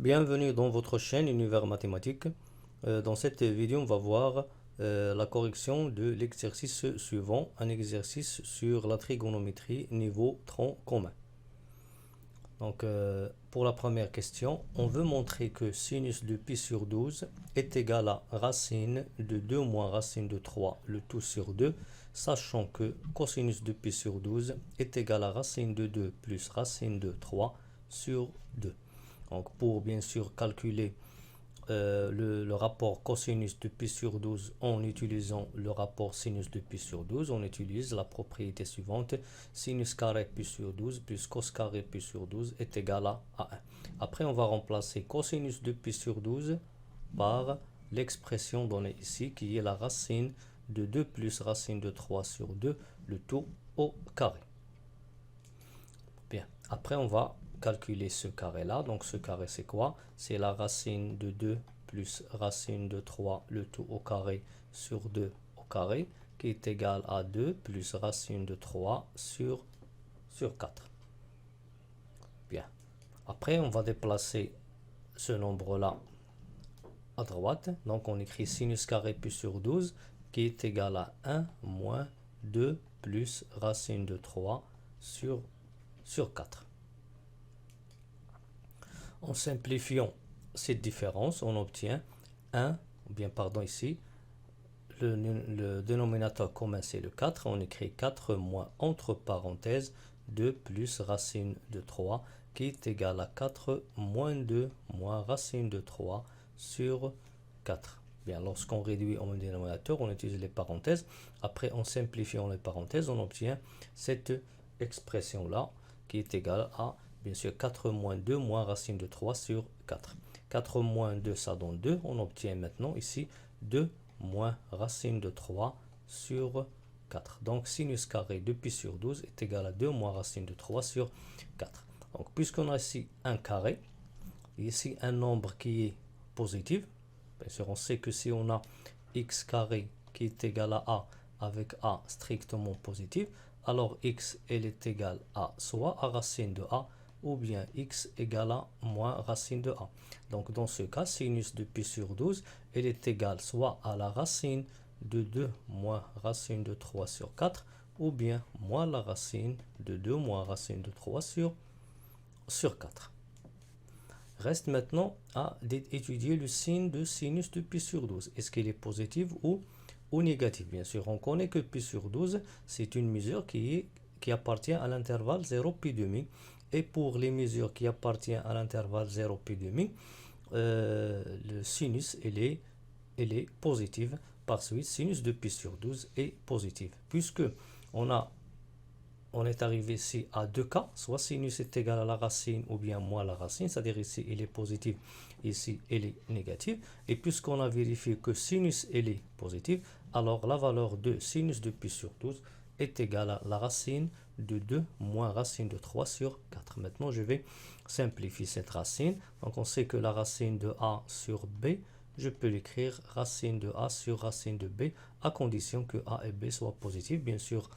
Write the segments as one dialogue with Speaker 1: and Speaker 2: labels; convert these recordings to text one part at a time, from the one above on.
Speaker 1: Bienvenue dans votre chaîne Univers Mathématiques. Dans cette vidéo, on va voir la correction de l'exercice suivant, un exercice sur la trigonométrie niveau tronc commun. Donc, pour la première question, on veut montrer que sinus de pi sur 12 est égal à racine de 2 moins racine de 3, le tout sur 2, sachant que cosinus de pi sur 12 est égal à racine de 2 plus racine de 3 sur 2. Donc, pour bien sûr calculer le rapport cosinus de pi sur 12 en utilisant le rapport sinus de pi sur 12, on utilise la propriété suivante: sinus carré pi sur 12 plus cos carré pi sur 12 est égal à 1. Après, on va remplacer cosinus de pi sur 12 par l'expression donnée ici, qui est la racine de 2 plus racine de 3 sur 2, le tout au carré. Bien, après on va calculer ce carré là. Donc ce carré, c'est quoi? C'est la racine de 2 plus racine de 3, le tout au carré sur 2 au carré, qui est égal à 2 plus racine de 3 sur 4. Bien, après on va déplacer ce nombre là à droite. Donc on écrit sinus carré pi sur 12 qui est égal à 1 moins 2 plus racine de 3 sur 4. En simplifiant cette différence, on obtient 1, ou bien pardon ici, le dénominateur commun c'est le 4, on écrit 4 moins entre parenthèses 2 plus racine de 3 qui est égal à 4 moins 2 moins racine de 3 sur 4. Bien, lorsqu'on réduit en dénominateur, on utilise les parenthèses. Après, en simplifiant les parenthèses, on obtient cette expression-là qui est égale à, bien sûr, 4 moins 2 moins racine de 3 sur 4. 4 moins 2, ça donne 2. On obtient maintenant ici 2 moins racine de 3 sur 4. Donc, sinus carré de pi sur 12 est égal à 2 moins racine de 3 sur 4. Donc, puisqu'on a ici un carré, et ici un nombre qui est positif, bien sûr, on sait que si on a x carré qui est égal à a avec a strictement positif, alors x elle est égale à soit à racine de a ou bien x égale à moins racine de a. Donc dans ce cas, sinus de pi sur 12, elle est égale soit à la racine de 2 moins racine de 3 sur 4 ou bien moins la racine de 2 moins racine de 3 sur 4. Reste maintenant à étudier le signe de sinus de pi sur 12. Est-ce qu'il est positif ou négatif? Bien sûr, on connaît que pi sur 12, c'est une mesure qui appartient à l'intervalle 0 pi demi. Et pour les mesures qui appartiennent à l'intervalle 0 pi demi, le sinus, elle est positive. Par suite, sinus de pi sur 12 est positif. Puisque on est arrivé ici à deux cas, soit sinus est égal à la racine ou bien moins la racine, c'est-à-dire ici il est positif, ici il est négatif. Et puisqu'on a vérifié que sinus il est positif, alors la valeur de sinus de pi sur 12 est égale à la racine de 2 moins racine de 3 sur 4. Maintenant je vais simplifier cette racine. Donc on sait que la racine de a sur b, je peux l'écrire racine de a sur racine de b, à condition que a et b soient positifs. Bien sûr,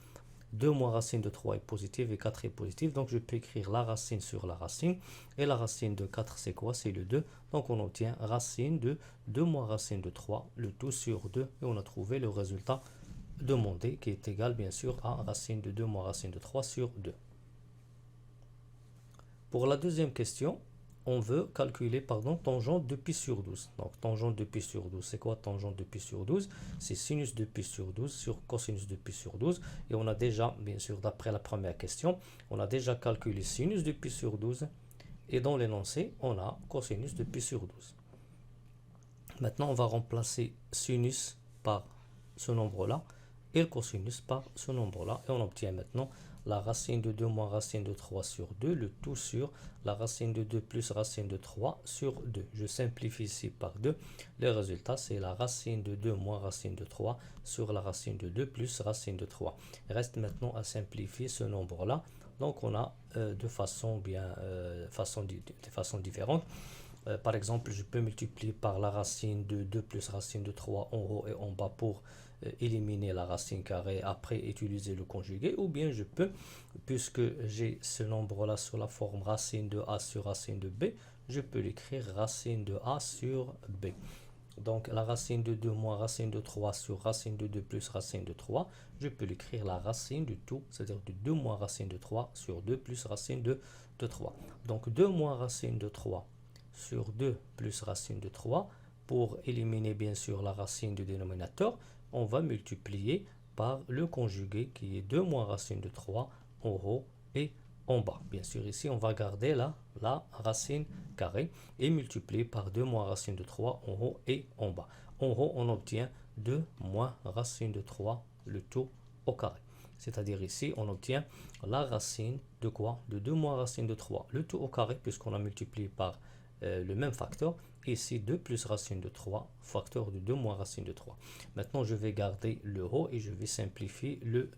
Speaker 1: 2 moins racine de 3 est positive et 4 est positif. Donc je peux écrire la racine sur la racine. Et la racine de 4 c'est quoi? C'est le 2. Donc on obtient racine de 2 moins racine de 3, le tout sur 2. Et on a trouvé le résultat demandé qui est égal bien sûr à racine de 2 moins racine de 3 sur 2. Pour la deuxième question, on veut calculer tangente de pi sur 12. Donc tangente de pi sur 12, c'est quoi tangente de pi sur 12? C'est sinus de pi sur 12 sur cosinus de pi sur 12. Et on a déjà, bien sûr, d'après la première question, on a déjà calculé sinus de pi sur 12. Et dans l'énoncé, on a cosinus de pi sur 12. Maintenant, on va remplacer sinus par ce nombre-là et le cosinus par ce nombre-là. Et on obtient maintenant la racine de 2 moins racine de 3 sur 2, le tout sur la racine de 2 plus racine de 3 sur 2. Je simplifie ici par 2. Le résultat, c'est la racine de 2 moins racine de 3 sur la racine de 2 plus racine de 3. Il reste maintenant à simplifier ce nombre-là. Donc on a de façon différente. Par exemple, je peux multiplier par la racine de 2 plus racine de 3 en haut et en bas pour éliminer la racine carrée, après utiliser le conjugué, ou bien je peux, puisque j'ai ce nombre-là sous la forme racine de A sur racine de B, je peux l'écrire racine de A sur B. Donc la racine de 2 moins racine de 3 sur racine de 2 plus racine de 3, je peux l'écrire la racine du tout, c'est-à-dire de 2 moins racine de 3 sur 2 plus racine de 3. Donc 2 moins racine de 3 sur 2 plus racine de 3, pour éliminer bien sûr la racine du dénominateur, on va multiplier par le conjugué qui est 2 moins racine de 3 en haut et en bas. Bien sûr, ici, on va garder la racine carrée et multiplier par 2 moins racine de 3 en haut et en bas. En haut, on obtient 2 moins racine de 3, le tout au carré. C'est-à-dire ici, on obtient la racine de quoi? De 2 moins racine de 3, le tout au carré, puisqu'on a multiplié par le même facteur. Ici, 2 plus racine de 3, facteur de 2 moins racine de 3. Maintenant, je vais garder le haut et je vais simplifier le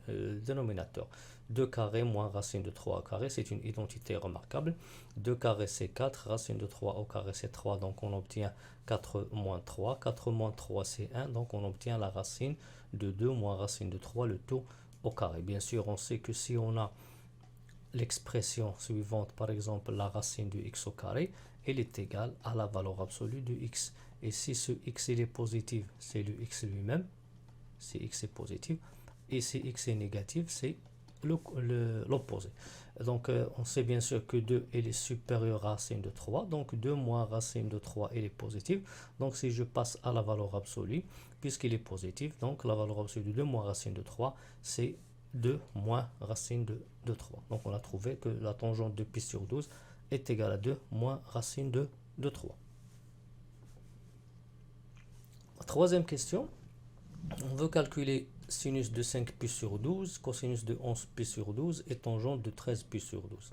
Speaker 1: dénominateur. 2 carré moins racine de 3 au carré, c'est une identité remarquable. 2 carré, c'est 4, racine de 3 au carré, c'est 3, donc on obtient 4 moins 3. 4 moins 3, c'est 1, donc on obtient la racine de 2 moins racine de 3, le tout au carré. Bien sûr, on sait que si on a l'expression suivante, par exemple la racine de x au carré, elle est égale à la valeur absolue de x. Et si ce x il est positif, c'est le x lui-même, si x est positif, et si x est négatif, c'est l'opposé. Donc on sait bien sûr que 2 est supérieur à racine de 3, donc 2 moins racine de 3 est positive. Donc si je passe à la valeur absolue, puisqu'il est positif, donc la valeur absolue de 2 moins racine de 3, c'est 2 moins racine de 3. Donc on a trouvé que la tangente de pi sur 12 est égale à 2 moins racine de 3. Troisième question, on veut calculer sinus de 5pi sur 12, cosinus de 11pi sur 12 et tangente de 13pi sur 12.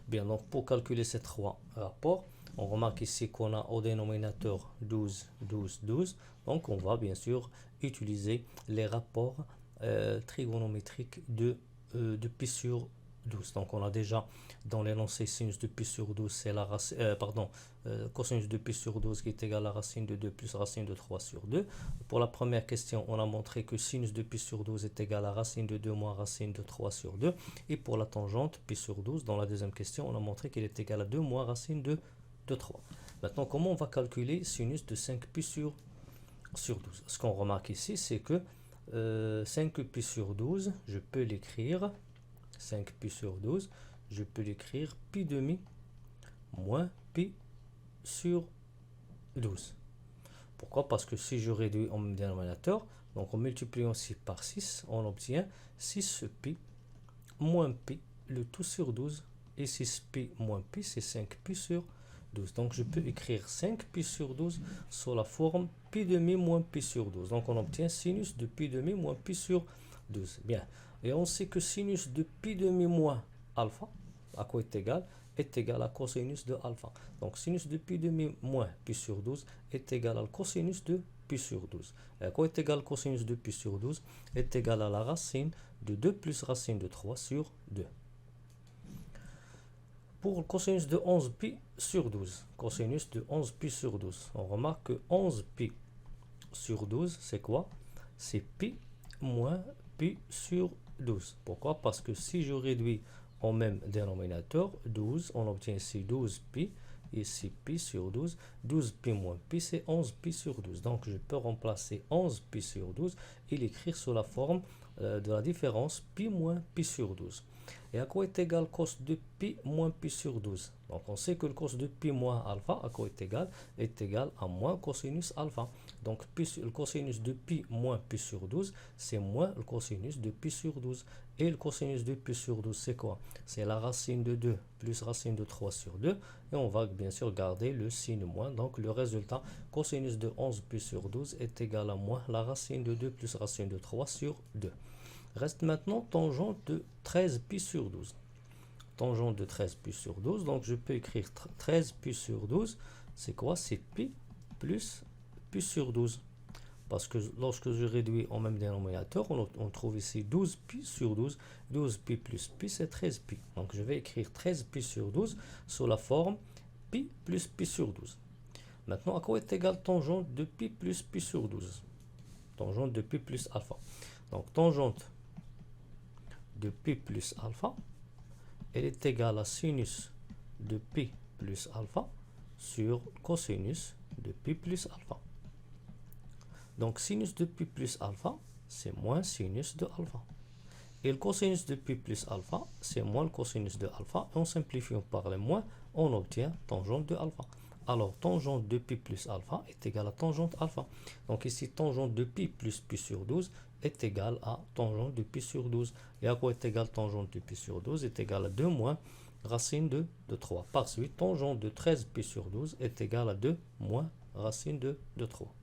Speaker 1: Bien, donc pour calculer ces trois rapports, on remarque ici qu'on a au dénominateur 12, 12, 12. Donc on va bien sûr utiliser les rapports trigonométriques de pi sur 12. Donc on a déjà dans l'énoncé sinus de pi sur 12, c'est la racine, cosinus de pi sur 12 qui est égal à la racine de 2 plus racine de 3 sur 2. Pour la première question, on a montré que sinus de pi sur 12 est égal à racine de 2 moins racine de 3 sur 2. Et pour la tangente pi sur 12, dans la deuxième question, on a montré qu'il est égal à 2 moins racine de 3. Maintenant, comment on va calculer sinus de 5pi sur 12? Ce qu'on remarque ici, c'est que 5pi sur 12, je peux l'écrire 5pi sur 12, je peux l'écrire pi demi moins pi sur 12. Pourquoi? Parce que si je réduis en dénominateur, donc en multipliant 6 par 6, on obtient 6pi moins pi, le tout sur 12, et 6pi moins pi, c'est 5pi sur 12. Donc je peux écrire 5pi sur 12 sous la forme pi demi moins pi sur 12. Donc on obtient sinus de pi demi moins pi sur 12. Bien. Et on sait que sinus de pi demi moins alpha, à quoi est égal à cosinus de alpha. Donc sinus de pi demi moins pi sur 12 est égal à cosinus de pi sur 12. Et à quoi est égal cosinus de pi sur 12 est égal à la racine de 2 plus racine de 3 sur 2. Pour le cosinus de 11pi sur 12, cosinus de 11pi sur 12, on remarque que 11pi sur 12, c'est quoi? C'est pi moins pi sur 12. Pourquoi? Parce que si je réduis au même dénominateur, 12, on obtient ici 12pi, ici pi sur 12. 12pi moins pi, c'est 11pi sur 12. Donc je peux remplacer 11pi sur 12 et l'écrire sous la forme de la différence pi moins pi sur 12. Et à quoi est égal cos de pi moins pi sur 12? Donc on sait que le cos de pi moins alpha, à quoi est égal à moins cosinus alpha. Donc le cosinus de pi moins pi sur 12, c'est moins le cosinus de pi sur 12. Et le cosinus de pi sur 12, c'est quoi? C'est la racine de 2 plus racine de 3 sur 2. Et on va bien sûr garder le signe moins. Donc le résultat, cosinus de 11 pi sur 12 est égal à moins la racine de 2 plus racine de 3 sur 2. Reste maintenant tangente de 13pi sur 12. Tangente de 13pi sur 12, donc je peux écrire 13pi sur 12, c'est quoi? C'est pi plus pi sur 12. Parce que lorsque je réduis au même dénominateur, on trouve ici 12pi sur 12. 12pi plus pi, c'est 13pi. Donc je vais écrire 13pi sur 12 sous la forme pi plus pi sur 12. Maintenant, à quoi est égal tangente de pi plus pi sur 12? Tangente de pi plus alpha. Donc, tangente de pi plus alpha, elle est égale à sinus de pi plus alpha sur cosinus de pi plus alpha. Donc, sinus de pi plus alpha, c'est moins sinus de alpha. Et le cosinus de pi plus alpha, c'est moins le cosinus de alpha. En simplifiant par les moins, on obtient tangente de alpha. Alors, tangente de pi plus alpha est égale à tangente alpha. Donc ici, tangente de pi plus pi sur 12 est égale à tangente de pi sur 12. Et à quoi est égale tangente de pi sur 12 est égale à 2 moins racine de 3. Par suite, tangente de 13 pi sur 12 est égale à 2 moins racine de 3.